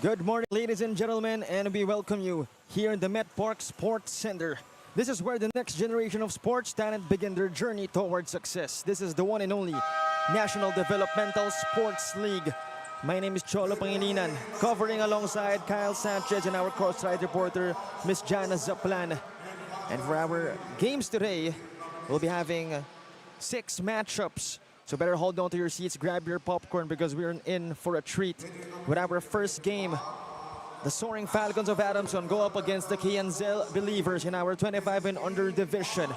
Good morning, ladies and gentlemen, and we welcome you here in the Met Park Sports Center. This is where the next generation of sports talent begin their journey towards success. This is the one and only National Developmental Sports League. My name is Cholo Pangilinan, covering alongside Kyle Sanchez and our courtside reporter, Miss Jana Zaplan. And for our games today, we'll be having 6 matchups. So better hold on to your seats, grab your popcorn because we're in for a treat. With our first game, the Soaring Falcons of Adamson go up against the Ndsl Believers in our 25 and under division.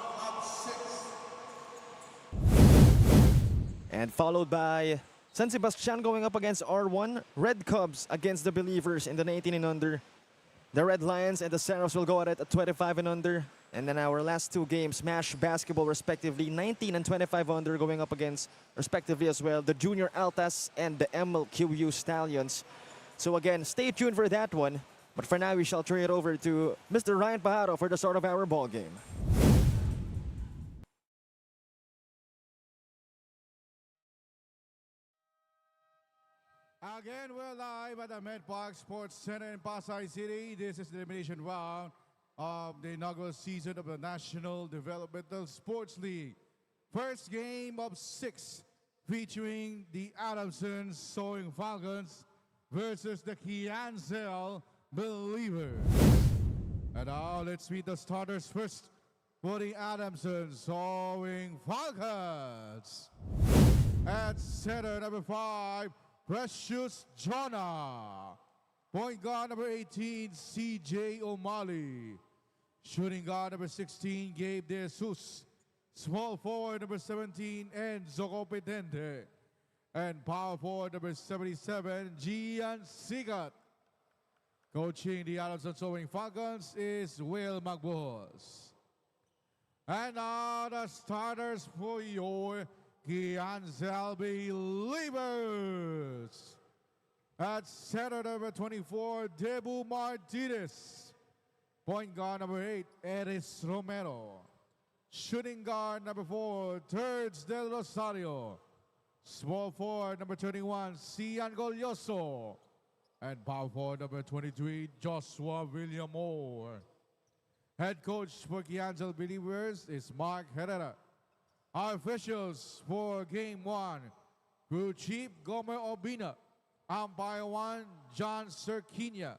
And followed by San Sebastian going up against R1, Red Cubs against the Believers in the 19 and under. The Red Lions and the Seraphs will go at it at 25 and under. And then our last 2 games, Smash Basketball respectively, 19 and 25 under going up against, respectively as well, the Junior Altas and the MLQU Stallions. So again, stay tuned for that one. But for now, we shall turn it over to Mr. Ryan Pajaro for the start of our ball game. Again, we're live at the Met Park Sports Center in Pasay City. This is the elimination round of the inaugural season of the National Developmental Sports League. First game of 6 featuring the Adamson Soaring Falcons versus the Ndsl Believers. And now let's meet the starters first for the Adamson Soaring Falcons. At center, number 5, Precious Jonah. Point guard number 18, CJ O'Malley. Shooting guard number 16, Gabe De Jesus. Small forward number 17, Enzo Competente. And power forward number 77, Gian Sigat. Coaching the Adamson Soaring Falcons is Will Magbuhos. And now the starters for your Ndsl Believers. At center number 24, Debu Martinez. Point guard number 8, Eris Romero. Shooting guard number 4, Terds Del Rosario. Small forward number 21, Cian Golyoso. And power forward number 23, Joshua William Moore. Head coach for Ndsl Believers is Mark Herrera. Our officials for Game 1, Crew Chief Gomer Obina. Umpire 1, John Serkinia.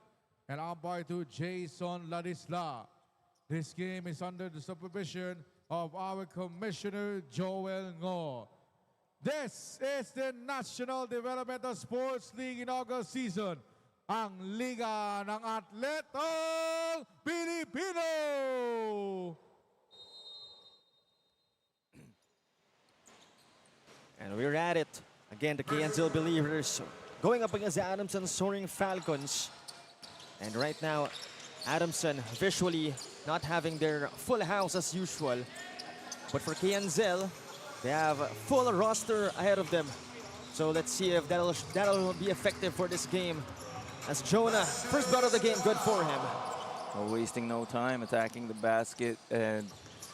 And Umpire 2, Jason Ladisla. This game is under the supervision of our Commissioner Joel Ngo. This is the National Developmental Sports League inaugural season. Ang Liga ng Atletang Pilipino! And we're at it. Again, the Ndsl Believers going up against the Adamson Soaring Falcons. And right now, Adamson visually not having their full house as usual. But for Ndsl, they have a full roster ahead of them. So let's see if that'll be effective for this game. As Jonah, first blood of the game, good for him. Well, wasting no time attacking the basket, and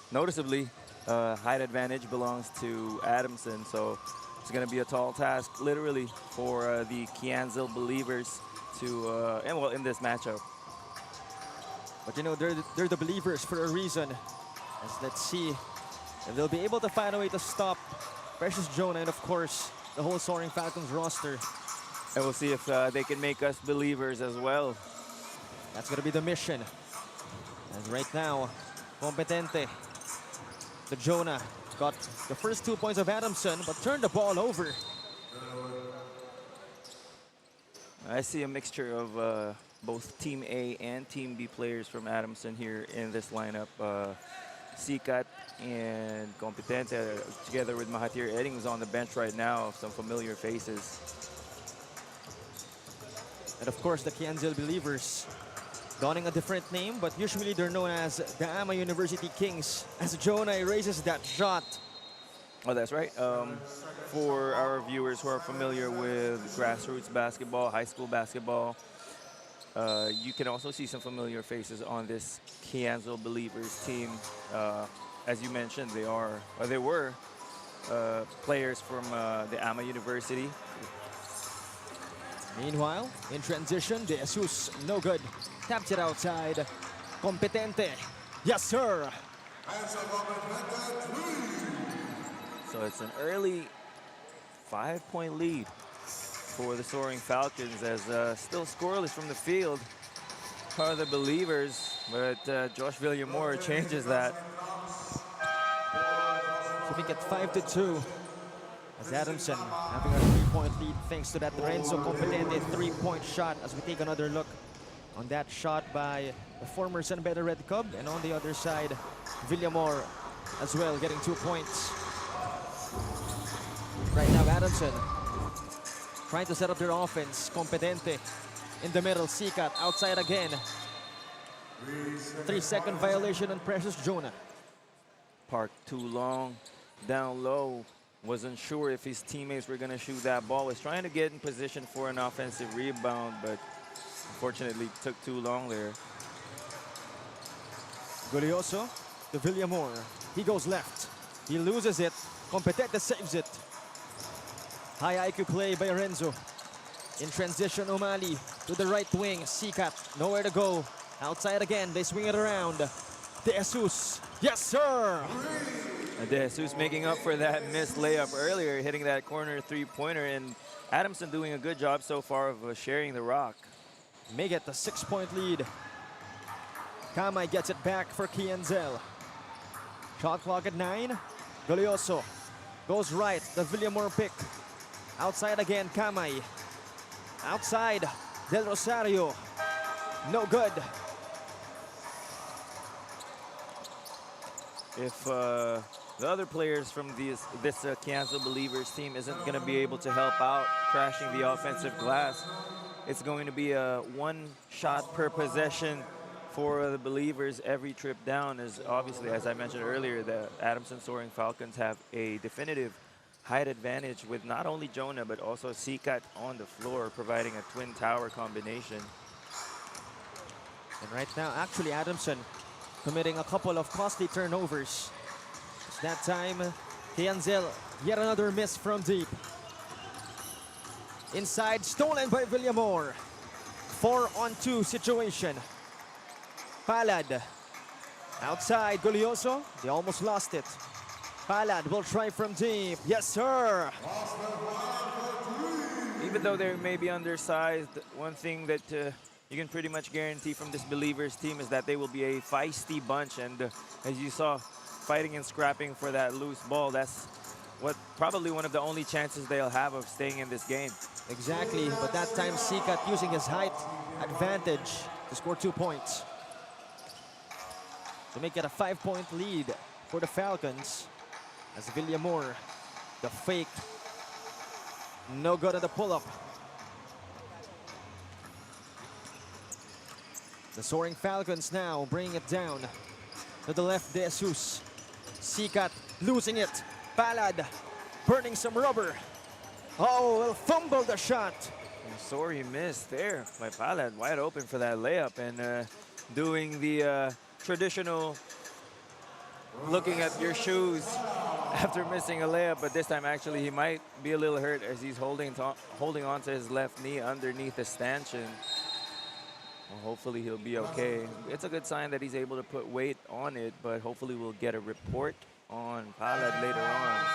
noticeably, height advantage belongs to Adamson, so it's going to be a tall task, literally, for the Ndsl Believers to, in this matchup. But you know, they're the Believers for a reason. As let's see if they'll be able to find a way to stop Precious Jonah and, of course, the whole Soaring Falcons roster. And we'll see if they can make us believers as well. That's going to be the mission. And right now, Competente, the Jonah, got the first 2 points of Adamson, but turned the ball over. I see a mixture of both Team A and Team B players from Adamson here in this lineup. Sikat and Competente, together with Mahathir Eddings on the bench right now, some familiar faces. And of course, the Ndsl Believers, donning a different name, but usually they're known as the Ama University Kings, as Jonah erases that shot. Oh, that's right. For our viewers who are familiar with grassroots basketball, high school basketball, you can also see some familiar faces on this Ndsl Believers team. As you mentioned, they were players from the Ama University. Meanwhile, in transition, De Jesus, no good. Taps it outside. Competente. Yes, sir. So it's an early 5-point lead for the Soaring Falcons as still scoreless from the field are the Believers, but Josh Villamore changes that. So we get 5-2 as Adamson having a 3-point lead thanks to that Renzo Competente 3-point shot as we take another look on that shot by the former San Beda Red Cub, and on the other side, Villamore as well getting 2 points. Right now, Adamson trying to set up their offense. Competente in the middle. Sikat outside again. 3-second violation on Precious Jonah. Parked too long, down low. Wasn't sure if his teammates were going to shoot that ball. Was trying to get in position for an offensive rebound, but unfortunately took too long there. Gulioso to Villamore. He goes left. He loses it. Competente saves it. High IQ play by Renzo. In transition, O'Malley to the right wing. Sikat, nowhere to go. Outside again, they swing it around. De Jesus, yes sir! De Jesus making up for that missed layup earlier, hitting that corner three-pointer, and Adamson doing a good job so far of sharing the rock. Make it a 6-point lead. Kamay gets it back for Ndsl. Shot clock at 9. Gulioso goes right, the Villamore pick. Outside again, Kamay. Outside, Del Rosario. No good. If the other players from this Ndsl Believers team isn't going to be able to help out crashing the offensive glass, it's going to be a 1 shot per possession for the Believers every trip down. As obviously, as I mentioned earlier, the Adamson Soaring Falcons have a definitive height advantage with not only Jonah but also Sikat on the floor, providing a twin tower combination. And right now, actually, Adamson committing a couple of costly turnovers. It's that time, Ndsl, yet another miss from deep. Inside, stolen by Villamore. 4-on-2 situation. Palad. Outside, Gulioso. They almost lost it. Palad will try from deep. Yes, sir. Even though they may be undersized, one thing that you can pretty much guarantee from this Believers team is that they will be a feisty bunch. And as you saw, fighting and scrapping for that loose ball, that's probably one of the only chances they'll have of staying in this game. Exactly, but that time Sikat using his height advantage to score 2 points. To make it a 5-point lead for the Falcons. As Villamore, the fake, no good at the pull-up. The Soaring Falcons now bringing it down to the left. De Jesus. Sikat losing it. Palad burning some rubber. Oh, will fumble the shot. Sorry missed there by Palad, wide open for that layup, and doing the traditional looking at your shoes after missing a layup, but this time actually he might be a little hurt as he's holding on to his left knee underneath the stanchion. Well, hopefully he'll be okay. It's a good sign that he's able to put weight on it, but hopefully we'll get a report on Palad later on.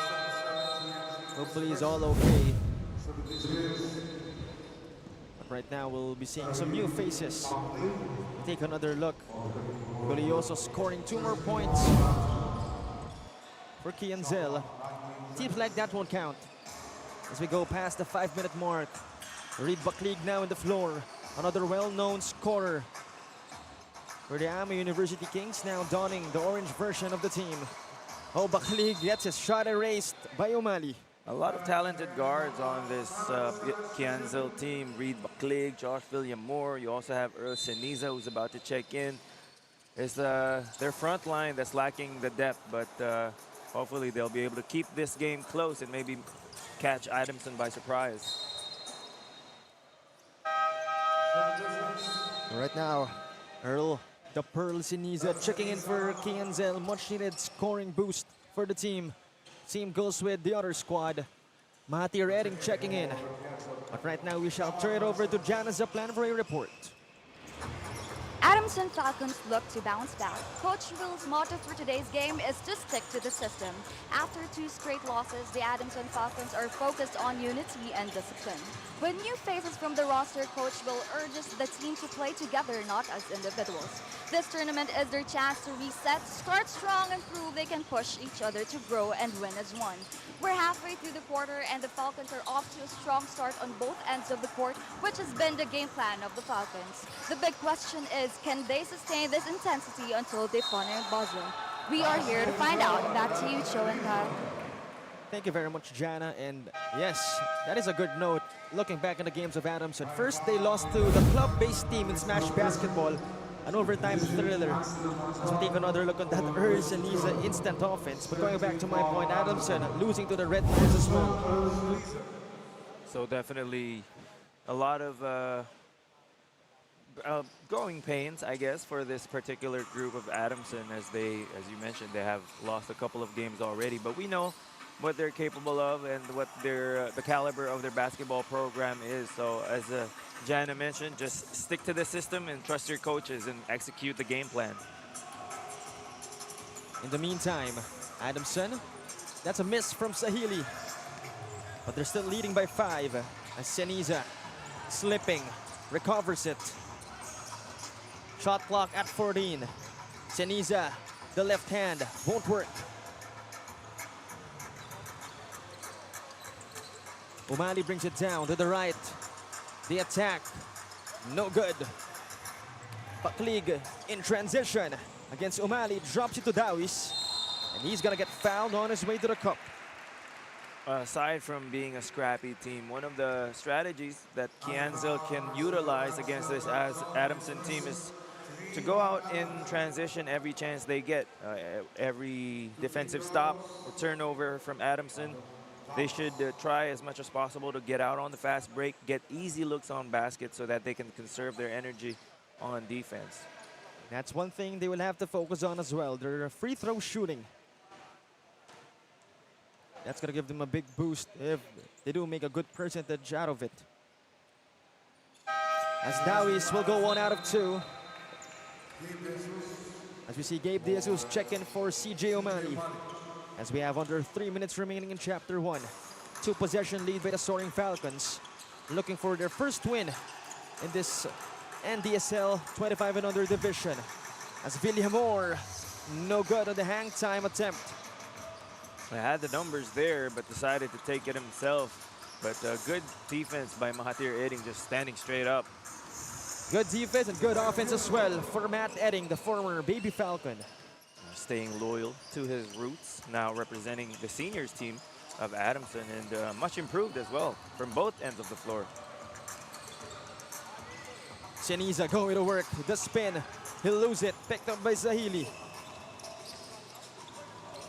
Hopefully he's all okay. But right now we'll be seeing some new faces. Take another look. Gulioso scoring 2 more points for Ndsl. Teams like that won't count. As we go past the 5-minute mark. Reed Baklig now in the floor. Another well-known scorer for the AMA University Kings, now donning the orange version of the team. Oh, Baklig gets his shot erased by O'Malley. A lot of talented guards on this Ndsl team. Reed Baklig, Josh Villamore. You also have Earl Seniza, who's about to check in. It's their front line that's lacking the depth, but hopefully they'll be able to keep this game close and maybe catch Adamson by surprise. Right now, Earl, the Pearl Seniza checking in for Ndsl. Much needed scoring boost for the team. Same goes with the other squad. Mahati Redding checking in. But right now we shall turn it over to Jana Zaplan for a report. Adamson Falcons look to bounce back. Coach Will's motto for today's game is to stick to the system. After 2 straight losses, the Adamson Falcons are focused on unity and discipline. With new faces from the roster, Coach Will urges the team to play together, not as individuals. This tournament is their chance to reset, start strong, and prove they can push each other to grow and win as one. We're halfway through the quarter, and the Falcons are off to a strong start on both ends of the court, which has been the game plan of the Falcons. The big question is, can they sustain this intensity until the final buzzer? We are here to find out. Back to you, Cho and Kyle. Thank you very much, Jana. And yes, that is a good note. Looking back in the games of Adamson, first they lost to the club-based team in Smash Basketball, an overtime thriller. As we take another look on that Urs and Nisa instant offense. But going back to my point, Adamson losing to the Red Bulls as well. So definitely a lot of growing pains, I guess, for this particular group of Adamson, as you mentioned, they have lost a couple of games already. But we know what they're capable of and what the caliber of their basketball program is. So as Jana mentioned, just stick to the system and trust your coaches and execute the game plan. In the meantime, Adamson, that's a miss from Sahili. But they're still leading by 5 as Seniza slipping, recovers it. Shot clock at 14. Seniza, the left hand, won't work. Umali brings it down to the right. The attack, no good. Paklig in transition against Umali, drops it to Dawis. And he's gonna get fouled on his way to the cup. Aside from being a scrappy team, one of the strategies that Ndsl can utilize against this Adamson team is to go out in transition every chance they get. Every defensive stop, a turnover from Adamson, they should try as much as possible to get out on the fast break, get easy looks on basket so that they can conserve their energy on defense. That's one thing they will have to focus on as well, their free throw shooting. That's gonna give them a big boost if they do make a good percentage out of it. As Dawis will go 1 out of 2. As we see Gabe De Jesus check in for CJ O'Malley. As we have under 3 minutes remaining in Chapter 1. 2-possession lead by the Soaring Falcons. Looking for their first win in this Ndsl 25 and under division. As Villamor, no good on the hang time attempt. He had the numbers there, but decided to take it himself. But good defense by Mahathir Eding, just standing straight up. Good defense and good offense as well for Matt Edding, the former Baby Falcon. Staying loyal to his roots, now representing the seniors team of Adamson, and much improved as well from both ends of the floor. Seniza going to work, the spin, he'll lose it, picked up by Zahili.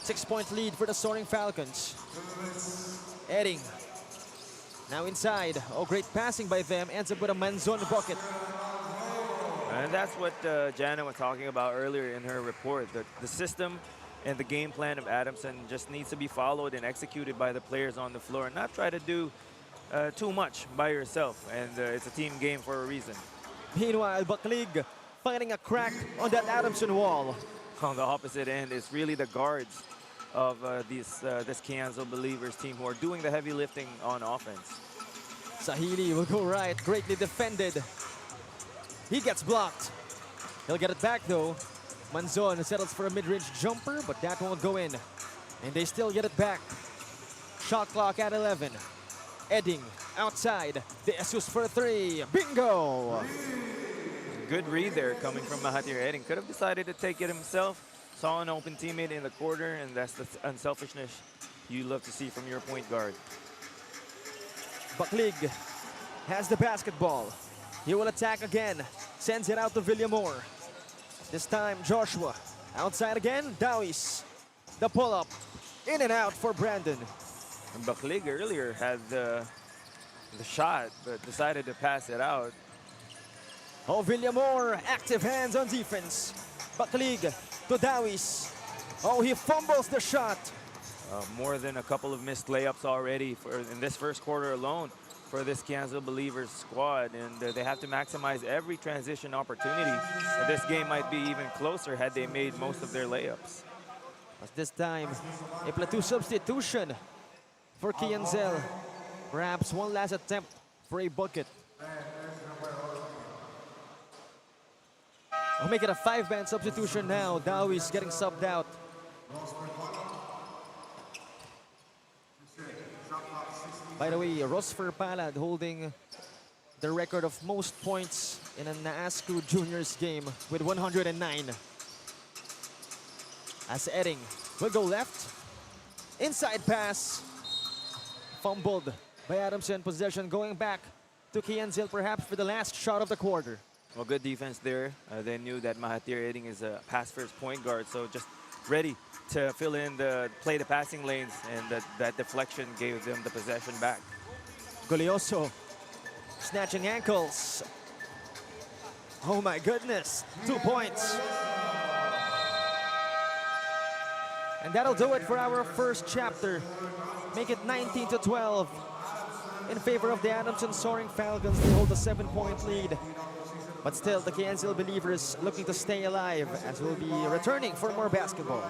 6-point lead for the Soaring Falcons. Edding, now inside. Oh, great passing by them, ends up with a Manzon bucket. And that's what Jana was talking about earlier in her report. The system and the game plan of Adamson just needs to be followed and executed by the players on the floor, and not try to do too much by yourself. And it's a team game for a reason. Meanwhile, Paklig finding a crack on that Adamson wall. On the opposite end, it's really the guards of this Ndsl Believers team who are doing the heavy lifting on offense. Sahili will go right, greatly defended. He gets blocked. He'll get it back though. Manzon settles for a mid-range jumper, but that won't go in. And they still get it back. Shot clock at 11. Edding outside. De Jesus for 3. Bingo! Good read there coming from Mahathir Edding. Could have decided to take it himself. Saw an open teammate in the corner, and that's the unselfishness you love to see from your point guard. Paklig has the basketball. He will attack again. Sends it out to Villamor. This time, Joshua. Outside again, Dawis. The pull-up. In and out for Brandon. And Paklig earlier had the shot, but decided to pass it out. Oh, Villamor, active hands on defense. Paklig to Dawis. Oh, he fumbles the shot. More than a couple of missed layups already in this first quarter alone for this Ndsl Believers squad, and they have to maximize every transition opportunity. And this game might be even closer had they made most of their layups. As this time, a platoon substitution for Ndsl. Perhaps one last attempt for a bucket. I'll make it a 5-man substitution now. Dawis getting subbed out. By the way, Rosfer Palad holding the record of most points in an ASCU Juniors game with 109. As Edding will go left. Inside pass. Fumbled by Adamson. Possession going back to Ndsl perhaps for the last shot of the quarter. Well, good defense there. They knew that Mahathir Edding is a pass-first point guard, so just ready to fill in play the passing lanes, and that deflection gave them the possession back. Golioso snatching ankles. Oh my goodness, 2 points. And that'll do it for our first chapter. Make it 19-12 in favor of the Adamson Soaring Falcons. They hold a 7-point lead. But still, the Ndsl Believers looking to stay alive as we'll be returning for more basketball.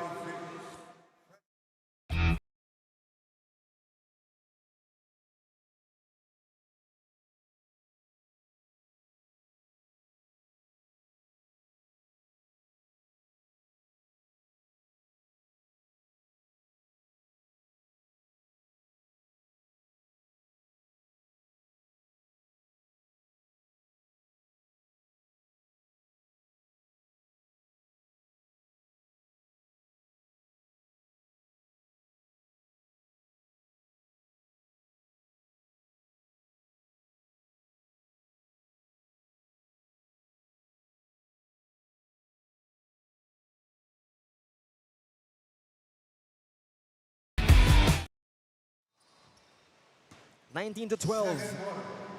(19-12)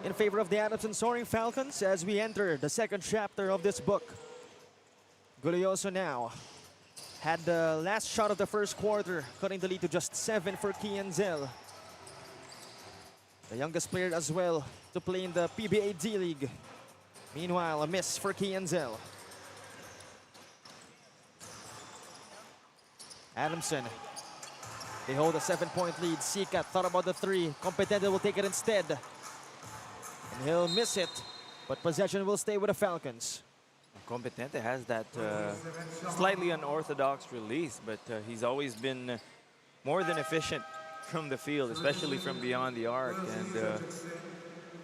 in favor of the Adamson Soaring Falcons as we enter the second chapter of this book. Golioso now had the last shot of the first quarter, cutting the lead to just 7 for Ndsl. The youngest player as well to play in the PBA D-League. Meanwhile, a miss for Ndsl. Adamson. They hold a 7-point lead. Sikat thought about the 3. Competente will take it instead. And he'll miss it, but possession will stay with the Falcons. Competente has that slightly unorthodox release, but he's always been more than efficient from the field, especially from beyond the arc. And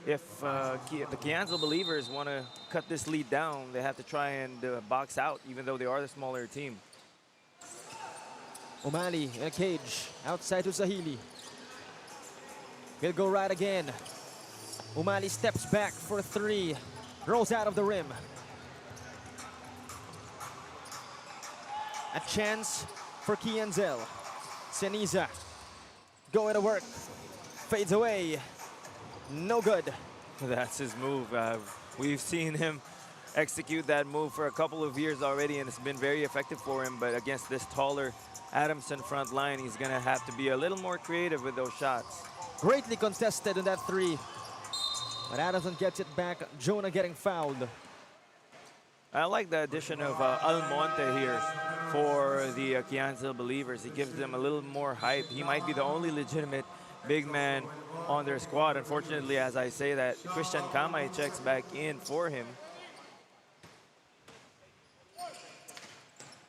if the Ndsl Believers want to cut this lead down, they have to try and box out, even though they are the smaller team. O'Malley in a cage, outside to Sahili. He'll go right again. O'Malley steps back for 3, rolls out of the rim. A chance for Ndsl. Seniza going to work, fades away, no good. That's his move. We've seen him execute that move for a couple of years already, and it's been very effective for him, but against this taller Adamson front line, he's gonna have to be a little more creative with those shots. Greatly contested in that 3. But Adamson gets it back. Jonah getting fouled. I like the addition of Almonte here for the Ndsl Believers. He gives them a little more height. He might be the only legitimate big man on their squad. Unfortunately, as I say that, Christian Kamay checks back in for him.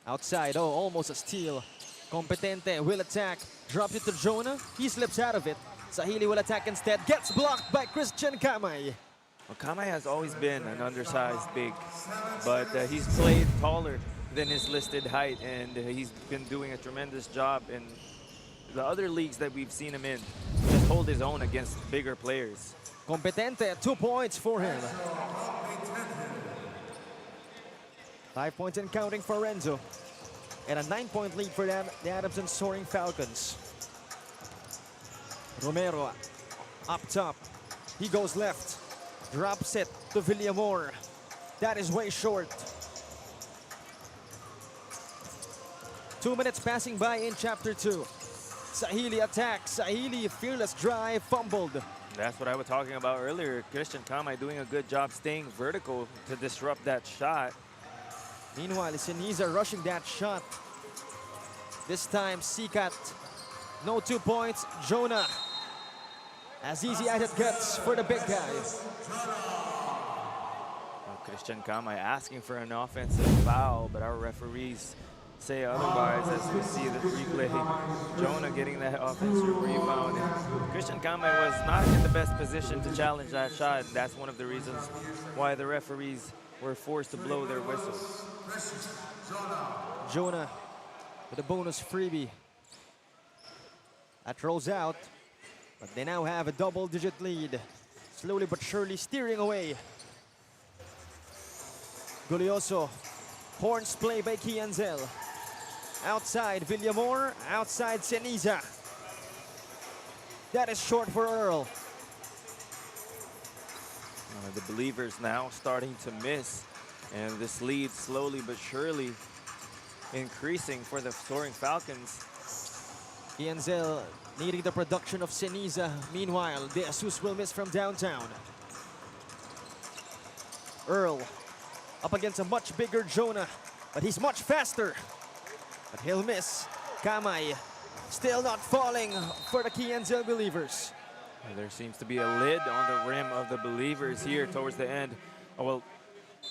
Outside, oh, almost a steal. Competente will attack, drops it to Jonah. He slips out of it. Sahili will attack instead, gets blocked by Christian Kamay. Well, Kamay has always been an undersized big, but he's played taller than his listed height, and he's been doing a tremendous job in the other leagues that we've seen him in. Just hold his own against bigger players. Competente, 2 points for him. 5 points and counting for Renzo. And a 9-point lead for the Adamson Soaring Falcons. Romero up top. He goes left. Drops it to Villamor. That is way short. 2 minutes passing by in Chapter 2. Sahili attacks. Sahili, fearless drive, fumbled. That's what I was talking about earlier. Christian Kamay doing a good job staying vertical to disrupt that shot. Meanwhile, Seniza rushing that shot. This time, Sikat, no 2 points. Jonah, as easy as it gets for the big guy. Well, Christian Kamay asking for an offensive foul, but our referees say otherwise as we see the replay. Jonah getting that offensive rebound. And Christian Kamay was not in the best position to challenge that shot, and that's one of the reasons why the referees were forced to blow their whistle. Jonah with a bonus freebie. That rolls out, but they now have a double-digit lead. Slowly but surely steering away. Gulioso, horns play by Ndsl. Outside Villamor, outside Seniza. That is short for Earl. The Believers now starting to miss, and this lead slowly but surely increasing for the Soaring Falcons. Ndsl needing the production of Seniza. Meanwhile, De Jesus will miss from downtown. Earl up against a much bigger Jonah, but he's much faster. But he'll miss. Kamay still not falling for the Ndsl Believers. There seems to be a lid on the rim of the Believers here towards the end. Oh, well,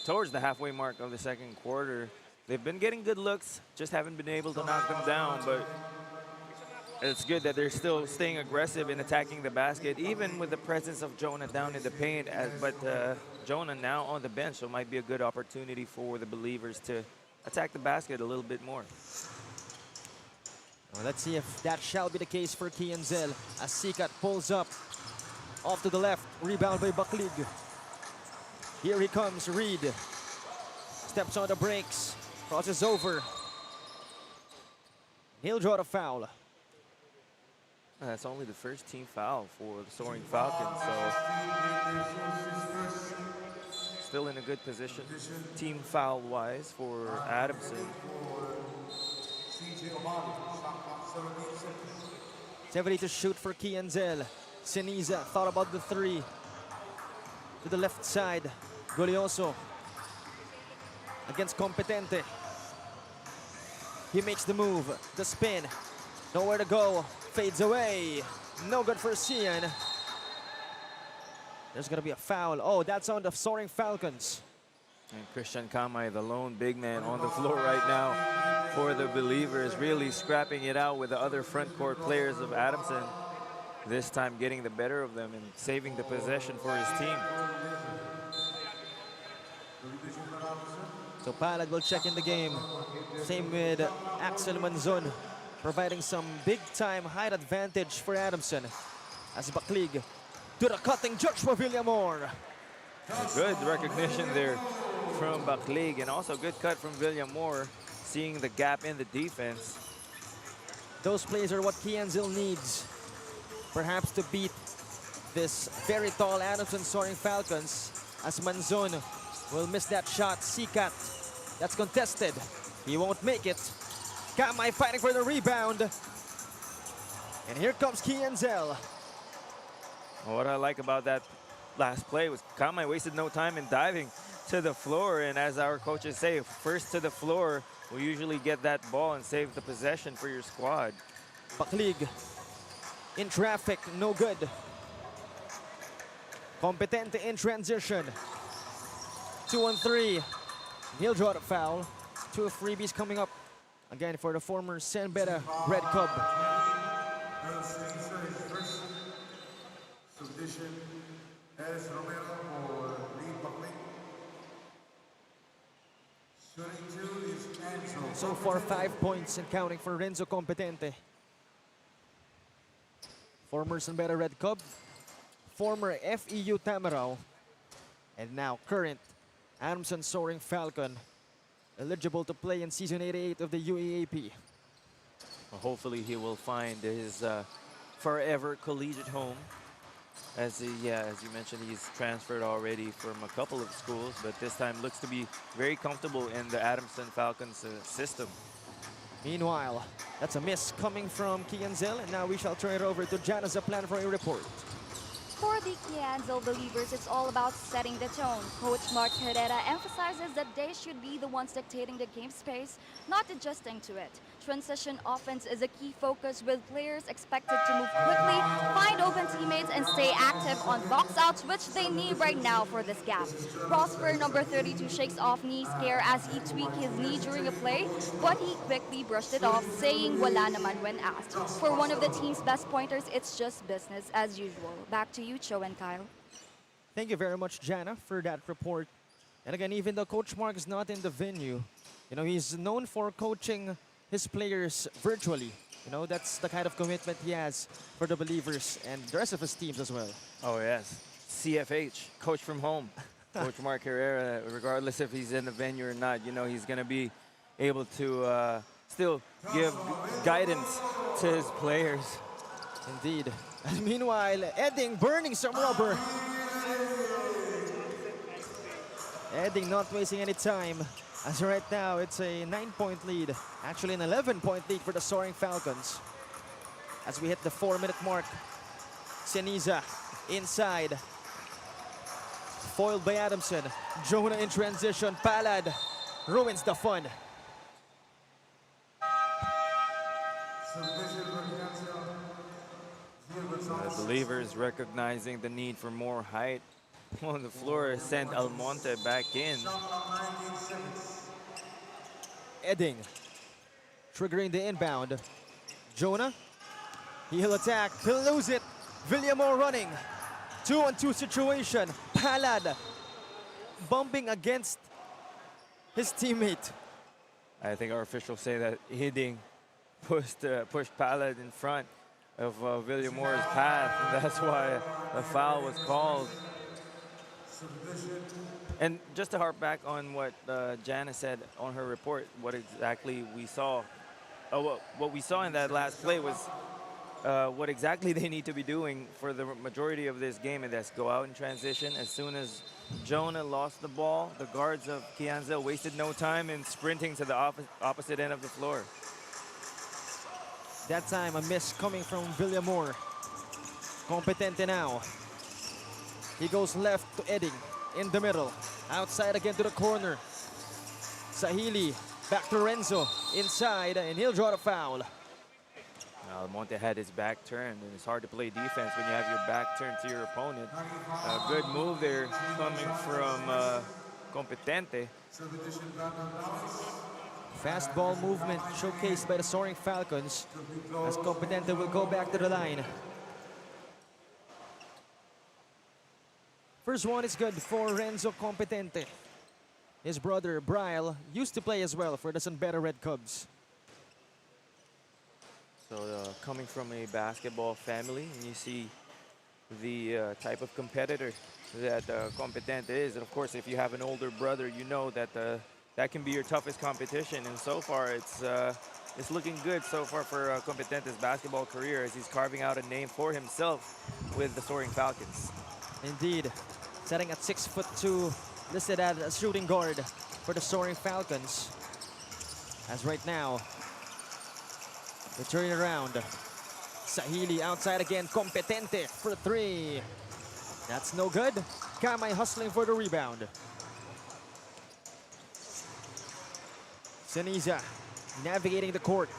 towards the halfway mark of the second quarter. They've been getting good looks, just haven't been able to knock them down, but it's good that they're still staying aggressive in attacking the basket, even with the presence of Jonah down in the paint. But Jonah now on the bench, so it might be a good opportunity for the Believers to attack the basket a little bit more. Well, let's see if that shall be the case for Ndsl as Sikat pulls up off to the left, rebound by Baklig. Here he comes, Reed. Steps on the brakes, crosses over. He'll draw the foul. That's only the first team foul for the Soaring Falcons, so still in a good position team foul-wise for Adamson. 70 to shoot for Ndsl. Seniza thought about the three. To the left side, Gulioso against Competente. He makes the move, the spin, nowhere to go, fades away. No good for Cian. There's gonna be a foul. Oh, that's on the Soaring Falcons. And Christian Kamay, the lone big man on the floor right now for the Believers, really scrapping it out with the other front court players of Adamson. This time getting the better of them and saving the possession for his team. So Palad will check in the game. Same with Axel Manzon, providing some big-time height advantage for Adamson. As Baklig to the cutting Joshua Villamor. Good recognition there from Baklig, and also good cut from Villamor, seeing the gap in the defense. Those plays are what Ndsl needs, perhaps to beat this very tall Adamson Soaring Falcons, as Manzon will miss that shot. Sikat, that's contested. He won't make it. Kamay fighting for the rebound. And here comes Ndsl. What I like about that last play was Kamay wasted no time in diving to the floor, and as our coaches say, first to the floor will usually get that ball and save the possession for your squad. Baklig in traffic, no good. Competente in transition. 2-on-3. He'll draw the foul. 2 freebies coming up again for the former San Beda Red Cub. So far, 5 points and counting for Renzo Competente. Former San Beda Red Cub, former FEU Tamarao, and now current Adamson Soaring Falcon, eligible to play in Season 88 of the UAAP. Well, hopefully he will find his forever collegiate home. As you mentioned, he's transferred already from a couple of schools, but this time looks to be very comfortable in the Adamson Falcons system. Meanwhile, That's a miss coming from Ndsl, and now we shall turn it over to Jana Zaplan for a report. For the Ndsl believers, it's all about setting the tone. Coach Mark Herrera emphasizes that they should be the ones dictating the game space, not adjusting to it. Transition offense is a key focus, with players expected to move quickly, find open teammates, and stay active on box outs, which they need right now for this gap. Prosper, number 32, shakes off knee scare as he tweaked his knee during a play, but he quickly brushed it off, saying wala naman when asked. For one of the team's best pointers, it's just business as usual. Back to you, Cho and Kyle. Thank you very much, Jana, for that report. And again, even though Coach Mark is not in the venue, he's known for coaching his players virtually. That's the kind of commitment he has for the believers and the rest of his teams as well. Oh, yes. CFH, coach from home. Coach Mark Herrera, regardless if he's in the venue or not, he's going to be able to still give guidance to his players. Indeed. And meanwhile, Edding burning some rubber. Edding not wasting any time. As right now, it's a 9-point lead. Actually, an 11-point lead for the Soaring Falcons. As we hit the 4-minute mark, Seniza inside. Foiled by Adamson. Jonah in transition. Palad ruins the fun. The believers recognizing the need for more height on the floor sent Almonte back in. Edding triggering the inbound. Jonah, he'll attack, he'll lose it. Villamor running. 2-on-2 situation. Palad bumping against his teammate. I think our officials say that Edding pushed Palad in front of Villamor's path, and that's why the foul was called. And just to harp back on what Jana said on her report, what exactly we saw, what we saw in that last play was what exactly they need to be doing for the majority of this game, and that's go out in transition. As soon as Jonah lost the ball, the guards of Ndsl wasted no time in sprinting to the opposite end of the floor. That time, a miss coming from Villamor. Competente now. He goes left to Edding in the middle. Outside again to the corner. Sahili back to Renzo inside, and he'll draw the foul. Almonte had his back turned, and it's hard to play defense when you have your back turned to your opponent. A good move there coming from Competente. Fast ball movement showcased by the Soaring Falcons as Competente will go back to the line. First one is good for Renzo Competente. His brother, Bryle, used to play as well for the San Beda Red Cubs. So coming from a basketball family, and you see the type of competitor that Competente is. And of course, if you have an older brother, you know that that can be your toughest competition. And so far, it's looking good so far for Competente's basketball career, as he's carving out a name for himself with the Soaring Falcons. Indeed, setting at 6'2", listed as a shooting guard for the Soaring Falcons. As right now, they turn around. Sahili outside again, Competente for 3. That's no good. Kamay hustling for the rebound. Seniza navigating the court.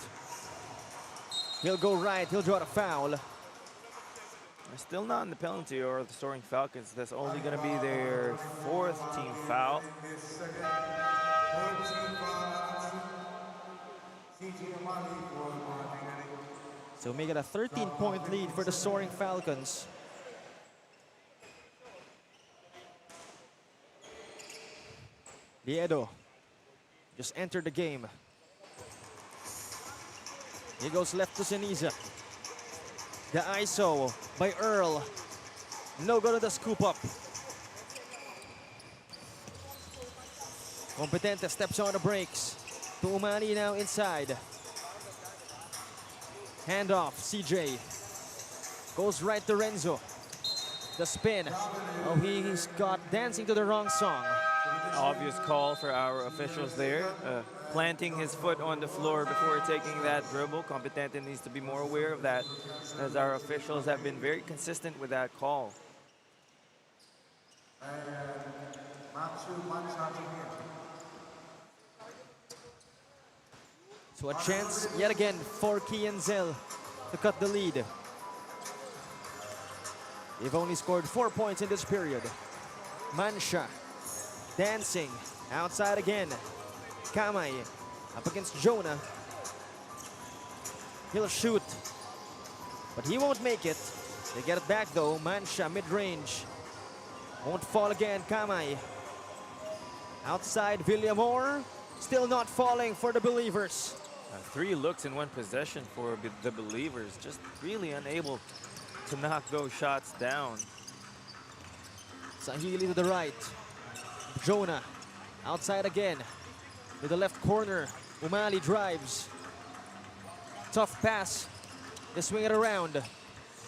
He'll go right, he'll draw the foul. They're still not in the penalty or the Soaring Falcons. That's only going to be their 4th team foul. So make it a 13-point lead for the Soaring Falcons. Liedo just entered the game. He goes left to Seniza. The ISO by Earl. No go to the scoop up. Competente steps on the brakes. To Umani now inside. Handoff, CJ. Goes right to Renzo. The spin. Oh, he's got dancing to the wrong song. Obvious call for our officials there. planting his foot on the floor before taking that dribble. Competente needs to be more aware of that, as our officials have been very consistent with that call. So a chance yet again for Ndsl to cut the lead. They've only scored 4 points in this period. Mansha dancing outside again. Kamay up against Jonah. He'll shoot, but he won't make it. They get it back though. Mansha mid-range. Won't fall again. Kamay outside. Villamor still not falling for the Believers. 3 looks in 1 possession for the Believers. Just really unable to knock those shots down. Sahili to the right. Jonah outside again. To the left corner. Umali drives. Tough pass. They swing it around.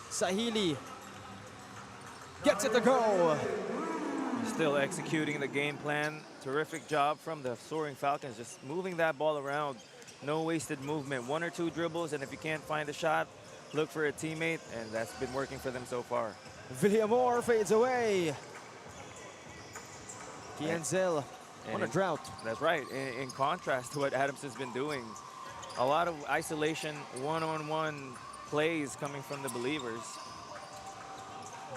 Sahili gets it to go. Still executing the game plan. Terrific job from the Soaring Falcons, just moving that ball around. No wasted movement. 1 or 2 dribbles, and if you can't find a shot, look for a teammate, and that's been working for them so far. Villamor fades away. Ndsl on a drought. That's right. In contrast to what Adams has been doing, a lot of isolation, one-on-one plays coming from the Believers.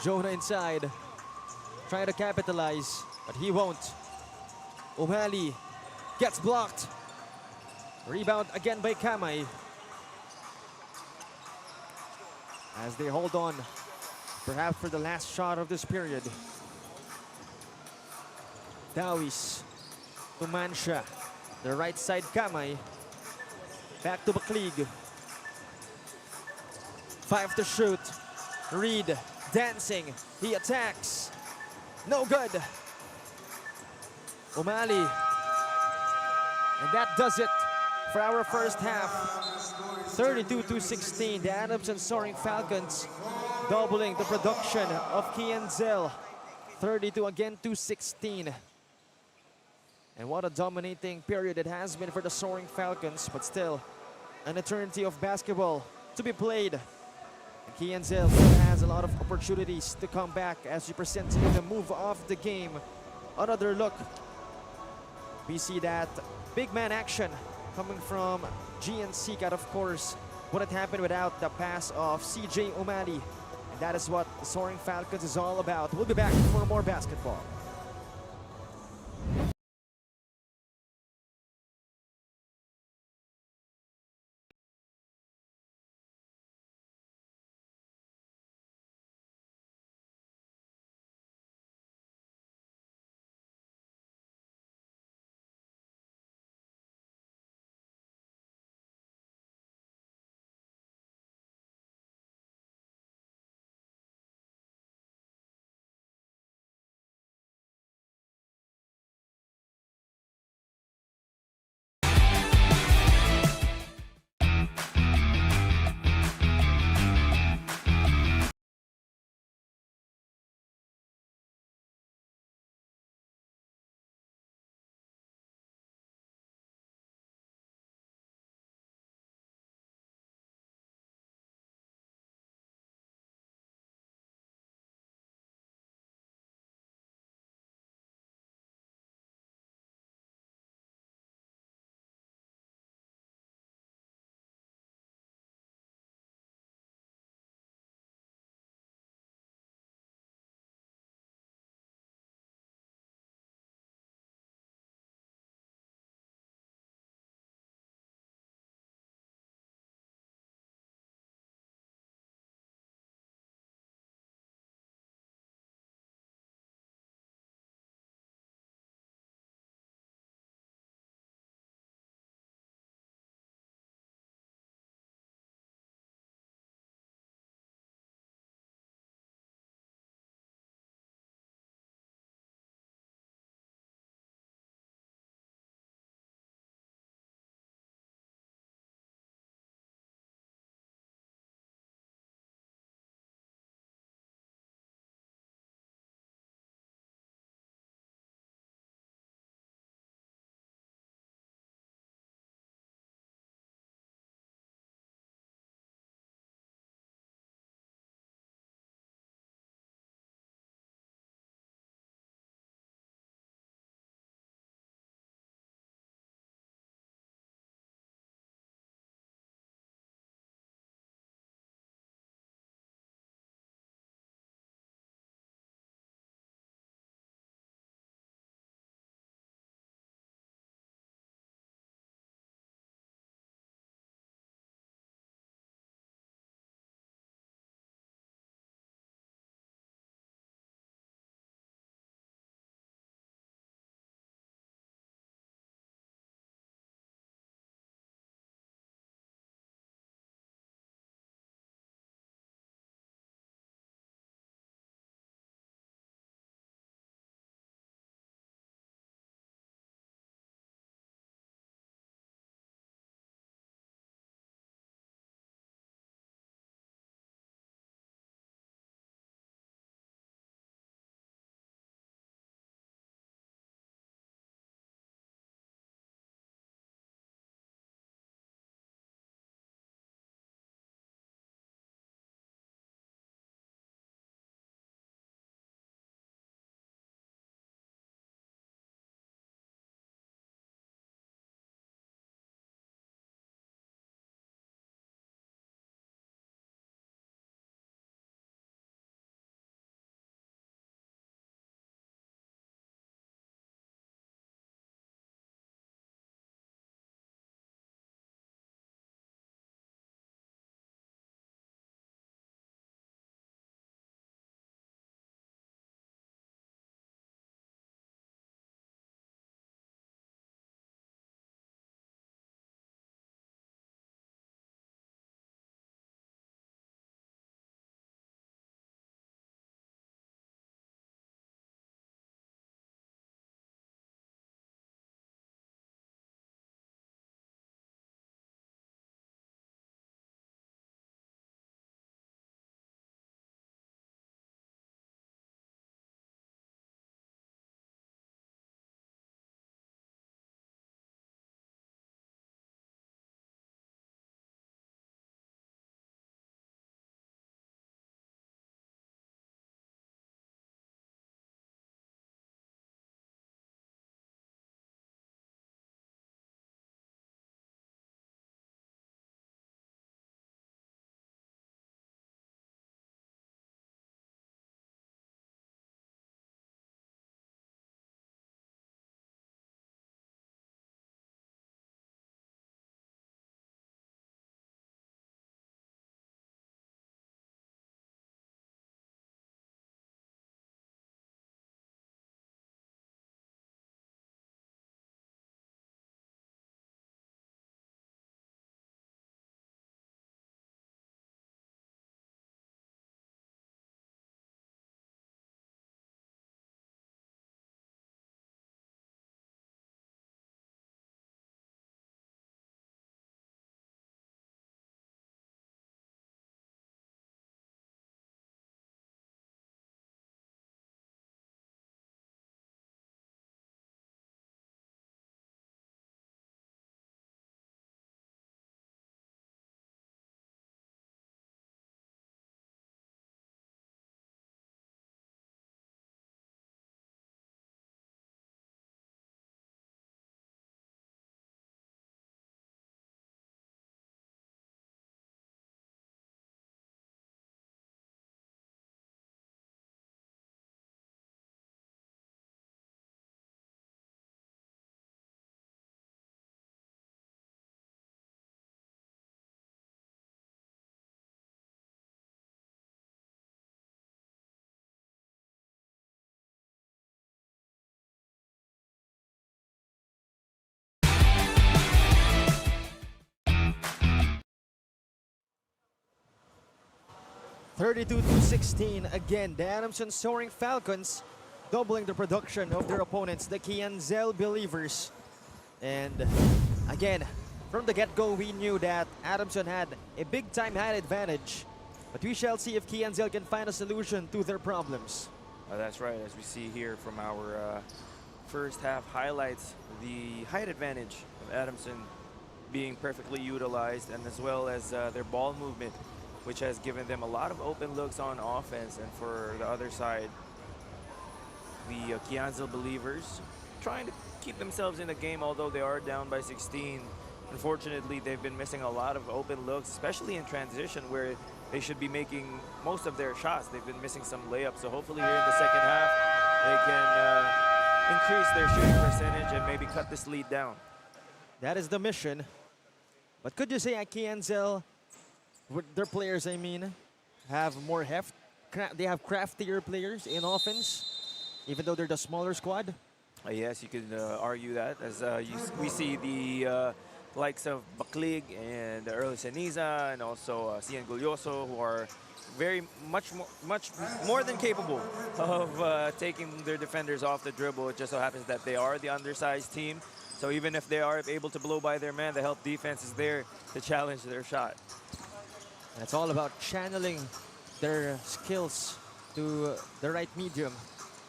Jonah inside, trying to capitalize, but he won't. Umali gets blocked. Rebound again by Kamay. As they hold on, perhaps for the last shot of this period. Dawis to Mansha. The right side Kamay. Back to Baklig. 5 to shoot. Reed dancing. He attacks. No good. Umali. And that does it for our first half. 32-16. The Adams and Soaring Falcons doubling the production of Ndsl. 32 again to 16. And what a dominating period it has been for the Soaring Falcons, but still an eternity of basketball to be played. Ndsl still has a lot of opportunities to come back as we present to you the move of the game. Another look. We see that big man action coming from GNC Cat, of course. Wouldn't happen without the pass of CJ Umali. And that is what the Soaring Falcons is all about. We'll be back for more basketball. 32-16. Again, the Adamson Soaring Falcons doubling the production of their opponents, the Ndsl Believers. And again, from the get-go, we knew that Adamson had a big-time height advantage. But we shall see if Ndsl can find a solution to their problems. That's right, as we see here from our first half highlights, the height advantage of Adamson being perfectly utilized, and as well as their ball movement, which has given them a lot of open looks on offense. And for the other side, the Ndsl Believers trying to keep themselves in the game, although they are down by 16. Unfortunately, they've been missing a lot of open looks, especially in transition, where they should be making most of their shots. They've been missing some layups, so hopefully here in the second half, they can increase their shooting percentage and maybe cut this lead down. That is the mission. But could you say at Ndsl, with their players, I mean, have more heft? They have craftier players in offense, even though they're the smaller squad? Yes, you could argue that, as we see the likes of Baklig and Earl Ceniza and also Cian Gulyoso, who are much more than capable of taking their defenders off the dribble. It just so happens that they are the undersized team. So even if they are able to blow by their man, the help defense is there to challenge their shot. And it's all about channeling their skills to the right medium.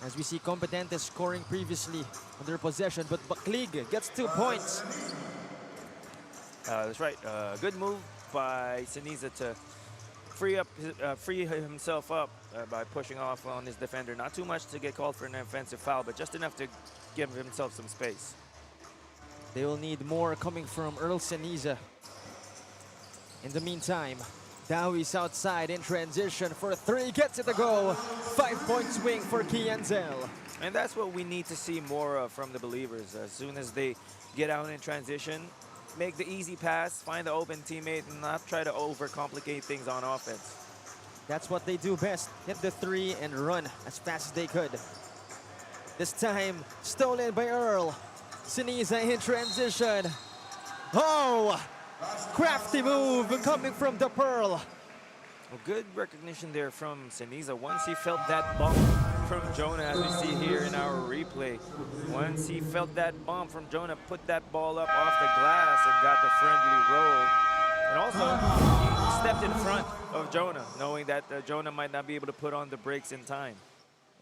As we see Competente scoring previously on their possession, but Baklig gets 2 points. That's right. Good move by Ceniza to free himself up by pushing off on his defender. Not too much to get called for an offensive foul, but just enough to give himself some space. They will need more coming from Earl Ceniza. In the meantime, Dowie's outside in transition for a 3, gets it to go. 5-point swing for Ndsl. And that's what we need to see more of from the Believers. As soon as they get out in transition, make the easy pass, find the open teammate, and not try to overcomplicate things on offense. That's what they do best. Hit the 3 and run as fast as they could. This time, stolen by Earl. Ceniza in transition. Oh! Crafty move coming from the Pearl. Well, good recognition there from Ceniza. Once he felt that bump from Jonah, as we see here in our replay. Once he felt that bump from Jonah, put that ball up off the glass and got the friendly roll. And also, he stepped in front of Jonah, knowing that Jonah might not be able to put on the brakes in time.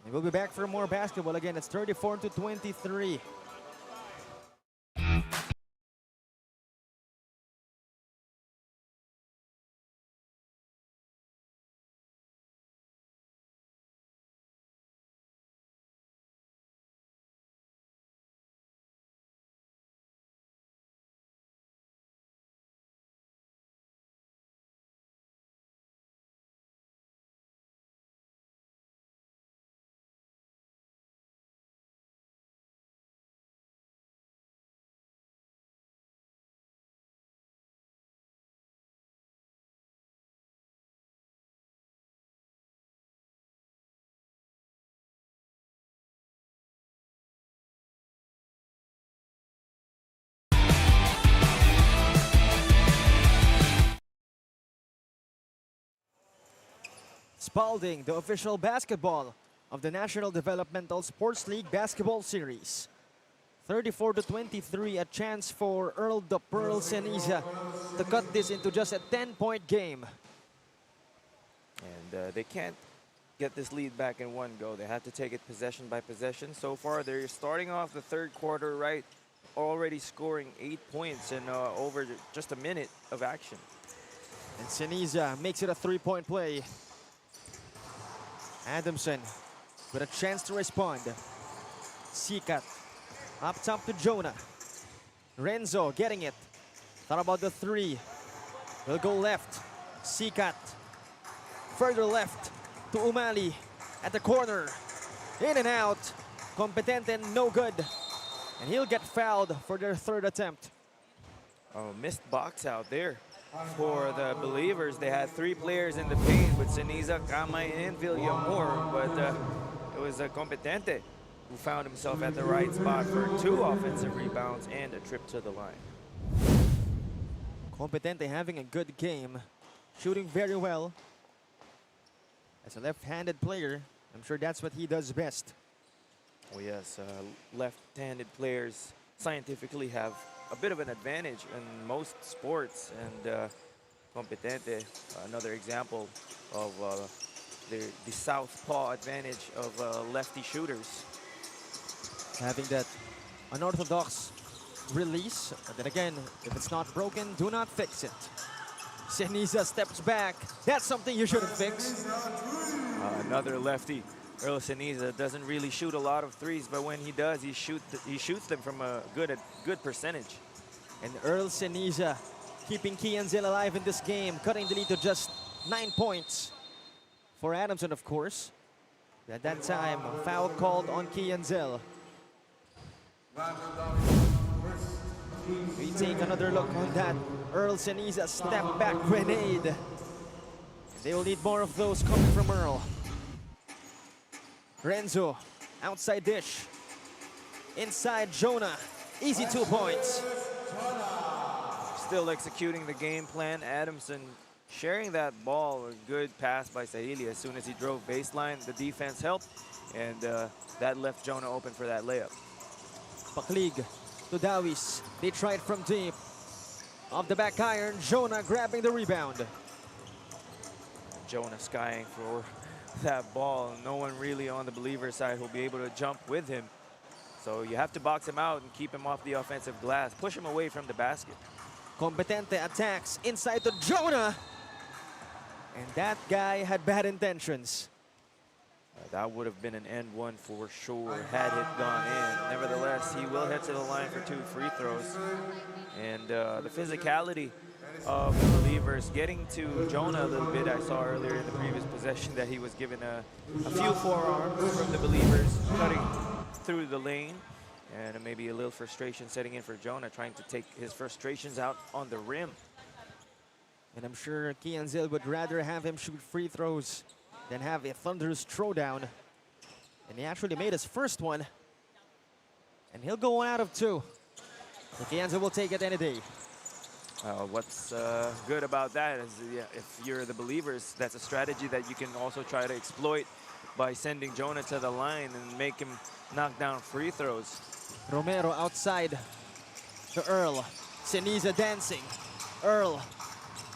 And we'll be back for more basketball. Again, it's 34-23. Spalding, the official basketball of the National Developmental Sports League Basketball Series. 34-23, a chance for Earl the Pearl Ceniza to cut this into just a 10-point game. And they can't get this lead back in one go. They have to take it possession by possession. So far, they're starting off the third quarter right, already scoring 8 points in over just a minute of action. And Ceniza makes it a 3-point play. Adamson with a chance to respond. Sikat up top to Jonah. Renzo getting it. Thought about the 3. Will go left. Sikat further left to Umali at the corner. In and out. Competente, no good. And he'll get fouled for their 3rd attempt. Oh, missed box out there. For the Believers, they had 3 players in the paint with Ceniza, Kamay, and Villamor, but it was Competente who found himself at the right spot for 2 offensive rebounds and a trip to the line. Competente having a good game, shooting very well. As a left-handed player, I'm sure that's what he does best. Oh yes, left-handed players scientifically have a bit of an advantage in most sports, and Competente, another example of the southpaw advantage of lefty shooters. Having that unorthodox release, and then again, if it's not broken, do not fix it. Seniza steps back. That's something you shouldn't fix. Another lefty. Earl Seniza doesn't really shoot a lot of threes, but when he does, he shoots them from a good percentage. And Earl Seniza keeping Ndsl alive in this game, cutting the lead to just 9 points. For Adamson, of course. At that time, a foul called on Ndsl. We take another look on that Earl Seniza step back grenade. They will need more of those coming from Earl. Renzo, outside dish. Inside Jonah, easy 2 points. Still executing the game plan. Adamson sharing that ball, a good pass by Sahili. As soon as he drove baseline, the defense helped, and that left Jonah open for that layup. Paklig to Dawis. They tried from deep. Off the back iron, Jonah grabbing the rebound. Jonah skying for that ball. No one really on the Believer side will be able to jump with him. So you have to box him out and keep him off the offensive glass. Push him away from the basket. Competente attacks inside to Jonah. And that guy had bad intentions. That would have been an end one for sure had it gone in. Nevertheless, he will head to the line for 2 free throws. And the physicality of the Believers getting to Jonah a little bit. I saw earlier in the previous possession that he was given a few forearms from the Believers, cutting through the lane. And maybe a little frustration setting in for Jonah, trying to take his frustrations out on the rim. And I'm sure Ndsl would rather have him shoot free throws than have a thunderous throwdown. And he actually made his first one. And he'll go 1 out of 2. But Ndsl will take it any day. What's good about that is if you're the Believers, that's a strategy that you can also try to exploit by sending Jonah to the line and make him knock down free throws. Romero outside to Earl. Seniza dancing. Earl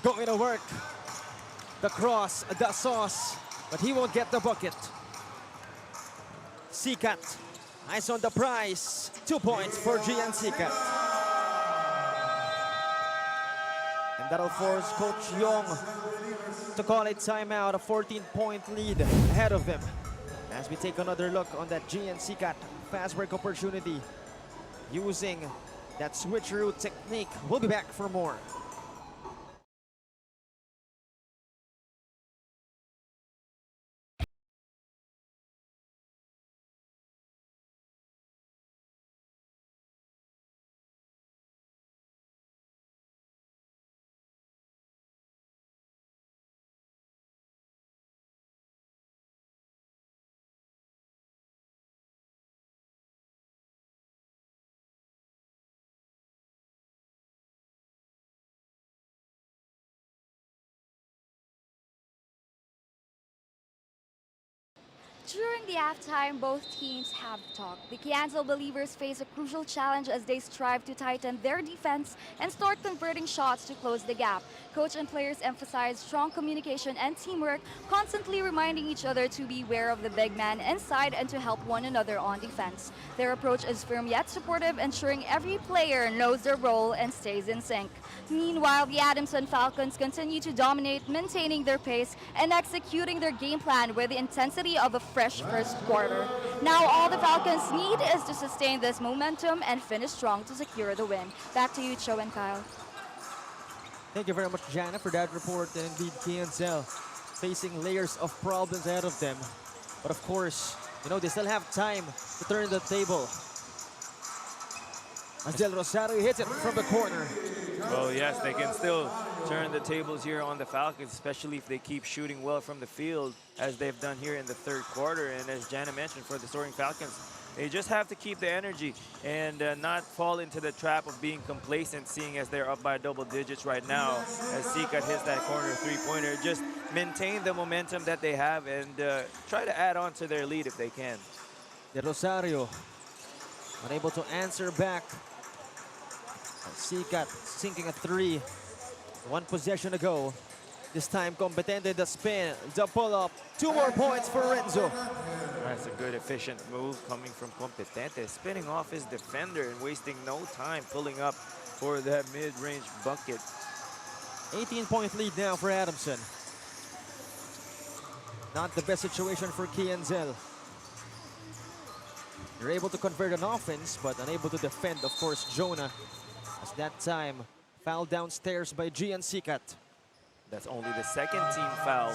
going to work. The cross, the sauce, but he won't get the bucket. Sikat, eyes on the prize. 2 points for Gian Sikat. And that'll force Coach Yong to call a timeout, a 14-point lead ahead of them. As we take another look on that Gian Sikat fast break opportunity using that switcheroo technique. We'll be back for more. During the halftime, both teams have talked. The Ndsl Believers face a crucial challenge as they strive to tighten their defense and start converting shots to close the gap. Coach and players emphasize strong communication and teamwork, constantly reminding each other to beware of the big man inside and to help one another on defense. Their approach is firm yet supportive, ensuring every player knows their role and stays in sync. Meanwhile, the Adamson Falcons continue to dominate, maintaining their pace and executing their game plan with the intensity of a fresh first quarter. Now all the Falcons need is to sustain this momentum and finish strong to secure the win. Back to you, Cho and Kyle. Thank you very much, Jana, for that report. And indeed, Ndsl facing layers of problems ahead of them. But of course, you know, they still have time to turn the table. As Del Rosario hits it from the corner. Well, yes, they can still turn the tables here on the Falcons, especially if they keep shooting well from the field, as they've done here in the third quarter. And as Jana mentioned, for the Soaring Falcons, They just have to keep the energy and not fall into the trap of being complacent, seeing as they're up by double digits right now. As Sikat hits that corner three-pointer, just maintain the momentum that they have and try to add on to their lead if they can. De Rosario unable to answer back. Sikat sinking a three. One possession ago. This time, Competente, the spin, the pull-up. 2 more points for Renzo. That's a good, efficient move coming from Competente, spinning off his defender and wasting no time pulling up for that mid-range bucket. 18-point lead now for Adamson. Not the best situation for Ndsl. They're able to convert an offense, but unable to defend, of course, Jonah. As that time, fouled downstairs by Gian Sikat. That's only the second team foul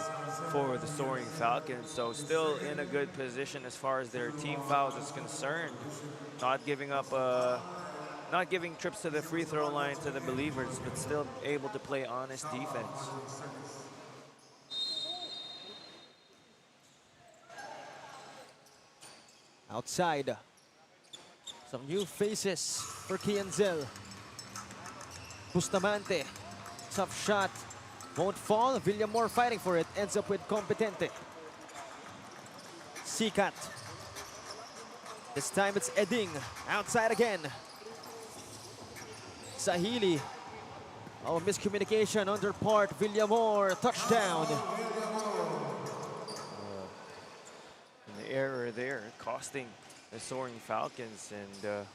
for the Soaring Falcons, so still in a good position as far as their team fouls is concerned. Not giving up, not giving trips to the free throw line to the Believers, but still able to play honest defense. Outside, some new faces for Ndsl. Bustamante, tough shot. Won't fall. Villamor fighting for it. Ends up with Competente. Sikat. This time it's Eding. Outside again. Sahili. Oh, miscommunication under part. Villamor. Touchdown. An error there, costing the Soaring Falcons, and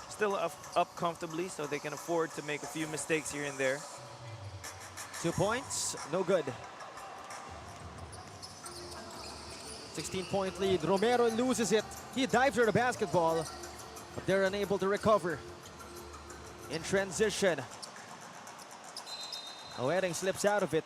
still up comfortably, so they can afford to make a few mistakes here and there. 2 points, no good. 16-point lead. Romero loses it. He dives for the basketball, but they're unable to recover. In transition. Oeding slips out of it.